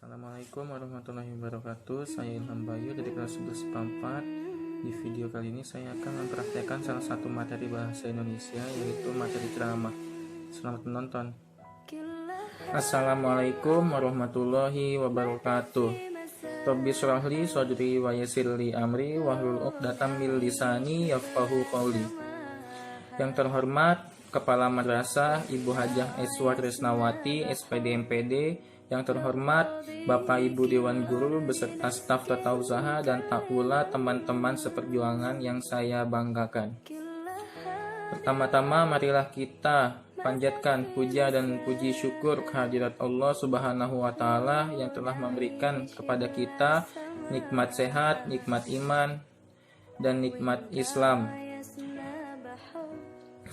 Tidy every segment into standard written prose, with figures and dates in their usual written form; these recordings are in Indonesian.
Assalamualaikum warahmatullahi wabarakatuh. Saya Ilham Bayu dari kelas 11 IPA 4. Di video kali ini saya akan mempraktekkan salah satu materi bahasa Indonesia, yaitu materi ceramah. Selamat menonton. Assalamualaikum warahmatullahi wabarakatuh. Rabbi shrah li sadri wa yassir li amri wahlul 'uqdatam min lisani yafqahu qawli. Yang terhormat Kepala Madrasah Ibu Hajah Eswar Tresnawati SPD MPD, yang terhormat Bapak Ibu Dewan Guru beserta staf tata usaha dan tak pula teman-teman seperjuangan yang saya banggakan. Pertama-tama marilah kita panjatkan puja dan puji syukur kehadirat Allah Subhanahu wa Ta'ala yang telah memberikan kepada kita nikmat sehat, nikmat iman, dan nikmat Islam.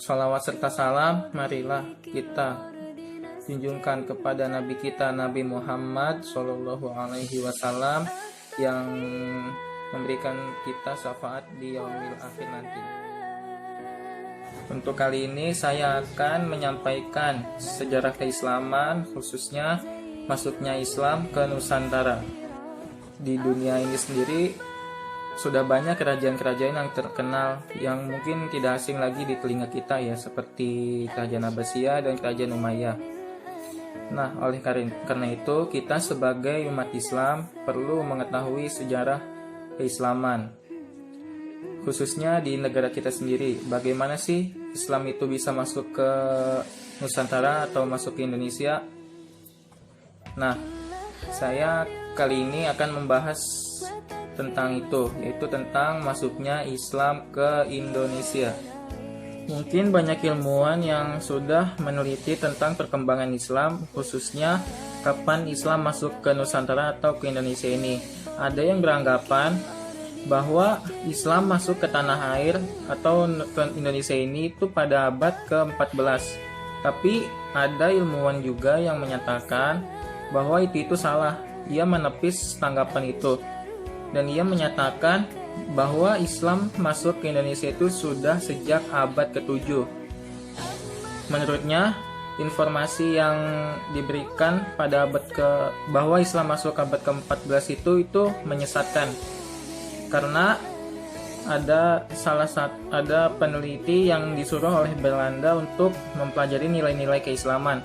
Salawat serta salam marilah kita junjungkan kepada Nabi kita Nabi Muhammad Shallallahu Alaihi Wasallam yang memberikan kita syafaat di yaumil akhir nanti. Untuk kali ini saya akan menyampaikan sejarah keislaman, khususnya masuknya Islam ke Nusantara. Di dunia ini sendiri sudah banyak kerajaan-kerajaan yang terkenal yang mungkin tidak asing lagi di telinga kita ya, seperti Kerajaan Abbasiyah dan Kerajaan Umayyah. Nah, oleh karena itu kita sebagai umat Islam perlu mengetahui sejarah keislaman, khususnya di negara kita sendiri. Bagaimana sih Islam itu bisa masuk ke Nusantara atau masuk ke Indonesia? Nah, saya kali ini akan membahas tentang itu, yaitu tentang masuknya Islam ke Indonesia. Mungkin banyak ilmuwan yang sudah meneliti tentang perkembangan Islam, khususnya kapan Islam masuk ke Nusantara atau ke Indonesia ini. Ada yang beranggapan bahwa Islam masuk ke tanah air atau ke Indonesia ini itu pada abad ke-14. Tapi ada ilmuwan juga yang menyatakan bahwa itu salah. Ia menepis tanggapan itu. Dan ia menyatakan bahwa Islam masuk ke Indonesia itu sudah sejak abad ke-7. Menurutnya, informasi yang diberikan pada bahwa Islam masuk abad ke-14 itu menyesatkan. Karena ada peneliti yang disuruh oleh Belanda untuk mempelajari nilai-nilai keislaman.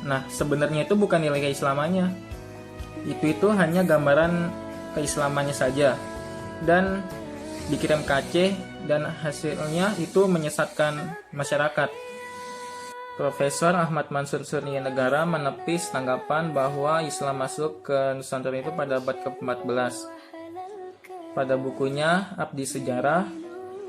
Nah, sebenarnya itu bukan nilai keislamannya. Itu hanya gambaran keislamannya saja. Dan dikirim ke Aceh dan hasilnya itu menyesatkan masyarakat. Profesor Ahmad Mansur Surya Negara menepis tanggapan bahwa Islam masuk ke Nusantara itu pada abad ke-14. Pada bukunya Abdi Sejarah,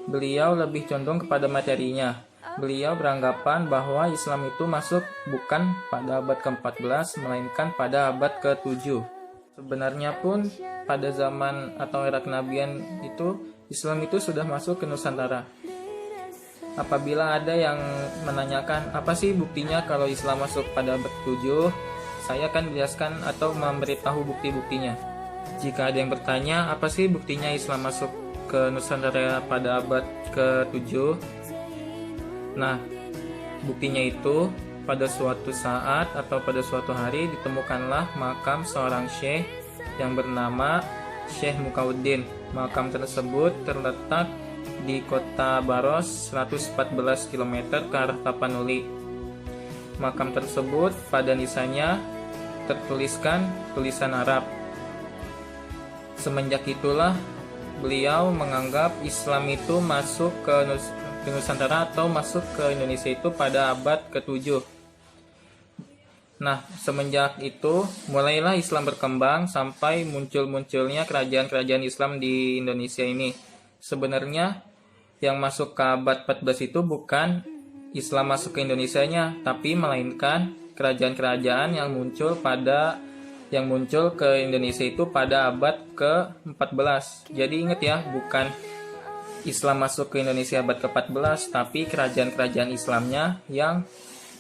beliau lebih condong kepada materinya. Beliau beranggapan bahwa Islam itu masuk bukan pada abad ke-14 melainkan pada abad ke-7. Sebenarnya pun pada zaman atau era kenabian itu Islam itu sudah masuk ke Nusantara. Apabila ada yang menanyakan apa sih buktinya kalau Islam masuk pada abad ke-7, saya akan menjelaskan atau memberitahu bukti-buktinya. Jika ada yang bertanya apa sih buktinya Islam masuk ke Nusantara pada abad ke-7, nah buktinya itu pada suatu saat atau pada suatu hari ditemukanlah makam seorang syekh yang bernama Syekh Mukauddin. Makam tersebut terletak di kota Baros 114 km ke arah Tapanuli. Makam tersebut pada nisannya tertuliskan tulisan Arab. Semenjak itulah beliau menganggap Islam itu masuk ke Nusantara atau masuk ke Indonesia itu pada abad ke-7. Nah, semenjak itu mulailah Islam berkembang sampai munculnya kerajaan-kerajaan Islam di Indonesia ini. Sebenarnya yang masuk ke abad 14 itu bukan Islam masuk ke Indonesianya, tapi melainkan kerajaan-kerajaan yang muncul ke Indonesia itu pada abad ke-14. Jadi ingat ya, bukan Islam masuk ke Indonesia abad ke-14, tapi kerajaan-kerajaan Islamnya yang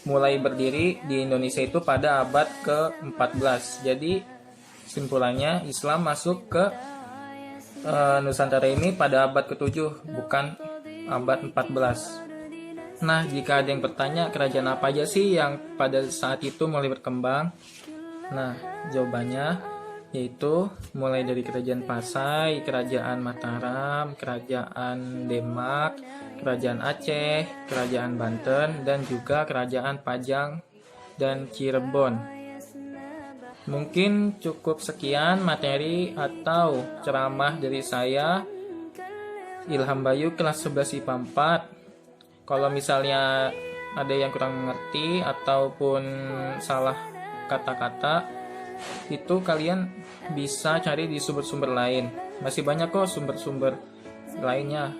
mulai berdiri di Indonesia itu pada abad ke-14. Jadi simpulannya Islam masuk ke Nusantara ini pada abad ke-7, bukan abad 14. Nah, jika ada yang bertanya kerajaan apa aja sih yang pada saat itu mulai berkembang, Nah, jawabannya yaitu mulai dari Kerajaan Pasai, Kerajaan Mataram, Kerajaan Demak, Kerajaan Aceh, Kerajaan Banten, dan juga Kerajaan Pajang dan Cirebon. Mungkin cukup sekian materi atau ceramah dari saya, Ilham Bayu, kelas 11 IPA 4. Kalau misalnya ada yang kurang mengerti ataupun salah kata-kata, itu kalian bisa cari di sumber-sumber lain. Masih banyak kok sumber-sumber lainnya.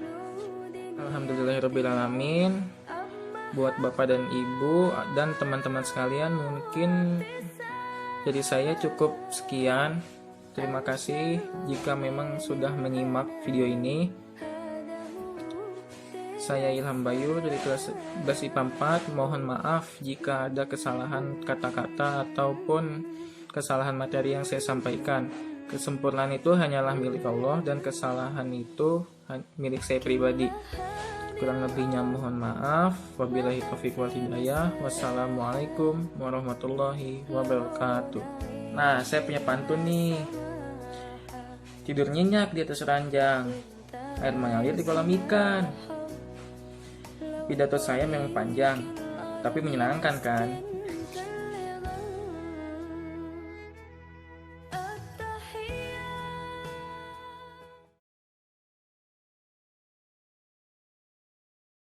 Alhamdulillahirrabbilalamin. Buat Bapak dan Ibu dan teman-teman sekalian, mungkin dari saya cukup sekian. Terima kasih jika memang sudah menyimak video ini. Saya Ilham Bayu dari kelas 11 IPA 4. Mohon maaf jika ada kesalahan kata-kata ataupun kesalahan materi yang saya sampaikan. Kesempurnaan itu hanyalah milik Allah dan kesalahan itu milik saya pribadi. Kurang lebihnya mohon maaf. Wabillahi taufiq wal hidayah. Wassalamualaikum warahmatullahi wabarakatuh. Nah, saya punya pantun nih. Tidur nyenyak di atas ranjang, air mengalir di kolam ikan. Pidato saya memang panjang, tapi menyenangkan kan?